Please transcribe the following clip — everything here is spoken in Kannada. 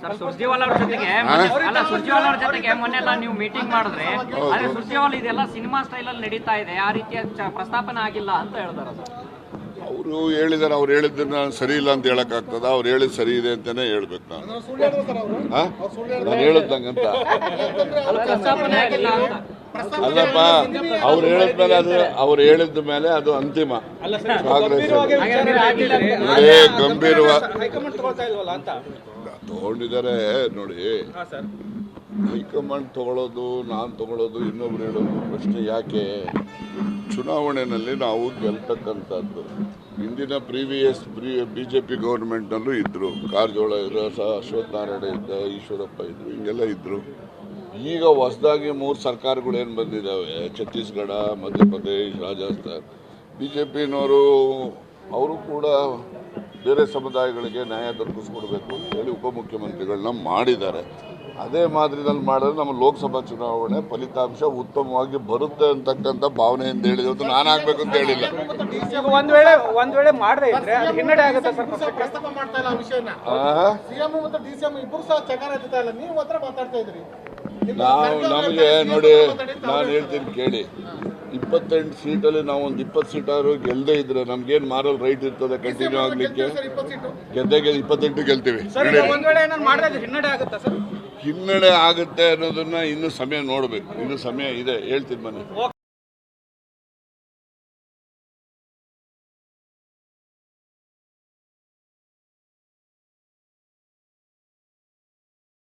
ಸರ್ ಸುರ್ಜೇವಾಲ ಅವ್ರ ಜೊತೆಗೆ ಸುರ್ಜೇವಾಲ ಅವ್ರ ಜೊತೆಗೆ ಮೊನ್ನೆಲ್ಲ ನೀವು ಮೀಟಿಂಗ್ ಮಾಡಿದ್ರೆ ಆದ್ರೆ ಸುರ್ಜೇವಾಲ ಇದೆಲ್ಲ ಸಿನಿಮಾ ಸ್ಟೈಲ್ ಅಲ್ಲಿ ನಡೀತಾ ಇದೆ, ಆ ರೀತಿಯ ಪ್ರಸ್ತಾಪನೆ ಆಗಿಲ್ಲ ಅಂತ ಹೇಳ್ತಾರೆ ಸರ್. ಅವರು ಹೇಳಿದಾರೆ, ಅವ್ರು ಹೇಳಿದ್ದನ್ನ ಸರಿ ಇಲ್ಲ ಅಂತ ಹೇಳಕ್ ಆಗ್ತದ? ಅವ್ರು ಹೇಳಿದ್ ಸರಿ ಇದೆ ಅಂತಾನೆ ಹೇಳ್ಬೇಕು. ನಾನು ಹೇಳಿದಂಗಂತ ಅಲ್ಲಪ್ಪ, ಅವ್ರು ಹೇಳಿದ ಮೇಲೆ ಅದು ಅಂತಿಮ. ತಗೊಂಡಿದ್ದಾರೆ ನೋಡಿ. ಹೈಕಮಾಂಡ್ ತಗೊಳ್ಳೋದು, ನಾನು ತಗೊಳ್ಳೋದು, ಇನ್ನೊಬ್ರು ಹೇಳೋದು ಪ್ರಶ್ನೆ ಯಾಕೆ? ಚುನಾವಣೆಯಲ್ಲಿ ನಾವು ಗೆಲ್ತಕ್ಕಂಥದ್ದು. ಹಿಂದಿನ ಪ್ರೀವಿಯಸ್ ಬಿಜೆಪಿ ಗೌರ್ಮೆಂಟ್ನಲ್ಲೂ ಇದ್ರು, ಕಾರಜೋಳ ಇದ್ರು, ಅಶ್ವಥ್ ನಾರಾಯಣ ಇದ್ದ, ಈಶ್ವರಪ್ಪ ಇದ್ರು, ಹಿಂಗೆಲ್ಲ ಇದ್ರು. ಈಗ ಹೊಸದಾಗಿ 3 ಸರ್ಕಾರಗಳು ಏನು ಬಂದಿದ್ದಾವೆ, ಛತ್ತೀಸ್ಗಢ, ಮಧ್ಯಪ್ರದೇಶ್, ರಾಜಸ್ಥಾನ್. ಬಿಜೆಪಿನವರು ಅವರು ಕೂಡ ಬೇರೆ ಸಮುದಾಯಗಳಿಗೆ ನ್ಯಾಯ ದೊರಕಿಸ್ಕೊಡ್ಬೇಕು ಅಂತೇಳಿ ಉಪಮುಖ್ಯಮಂತ್ರಿಗಳನ್ನ ಮಾಡಿದ್ದಾರೆ. ಅದೇ ಮಾದರಿನಲ್ಲಿ ಮಾಡಿದ್ರೆ ನಮ್ಮ ಲೋಕಸಭಾ ಚುನಾವಣೆ ಫಲಿತಾಂಶ ಉತ್ತಮವಾಗಿ ಬರುತ್ತೆ ಅಂತಕ್ಕಂಥ ಭಾವನೆಯಿಂದ ಹೇಳಿದ್ರು. ನಾನು ಆಗ್ಬೇಕು ಅಂತ ಹೇಳಿಲ್ಲ. ಒಂದ್ ವೇಳೆ ಮಾಡದೇ ಇದ್ರೆ ಹಿನ್ನಡೆ ಆಗುತ್ತೆ ಸರ್. ಪ್ರಸ್ತಾಪ ಮಾಡ್ತಾ ಇಲ್ಲ ವಿಷಯನ. ಸಿಎಂ ಮತ್ತು ಡಿಸಿಎಂ ಇಬ್ಬರು ಸಹ ಚಕಾರ ಎತ್ತಾ ಇಲ್ಲ, ನೀವು ಹತ್ರ ಮಾತಾಡ್ತಾ ಇದ್ರಿ. ನಮಗೆ ನೋಡಿ, ನಾನು ಹೇಳ್ತೀನಿ ಕೇಳಿ. 28 ಸೀಟಲ್ಲಿ ನಾವು ಒಂದು 20 ಸೀಟಾದ್ರು ಗೆಲ್ಲದೆ ಇದ್ರೆ ನಮ್ಗೇನು ಮಾರಲ್ ರೈಟ್ ಇರ್ತದೆ ಕಂಟಿನ್ಯೂ ಆಗ್ಲಿಕ್ಕೆ? ಗೆದ್ದೆ 28 ಗೆಲ್ತೀವಿ. ಹಿನ್ನಡೆ ಆಗುತ್ತೆ ಅನ್ನೋದನ್ನ ಇನ್ನು ಸಮಯ ನೋಡ್ಬೇಕು. ಇನ್ನು ಸಮಯ ಇದೆ, ಹೇಳ್ತೀನಿ ಮನೆ.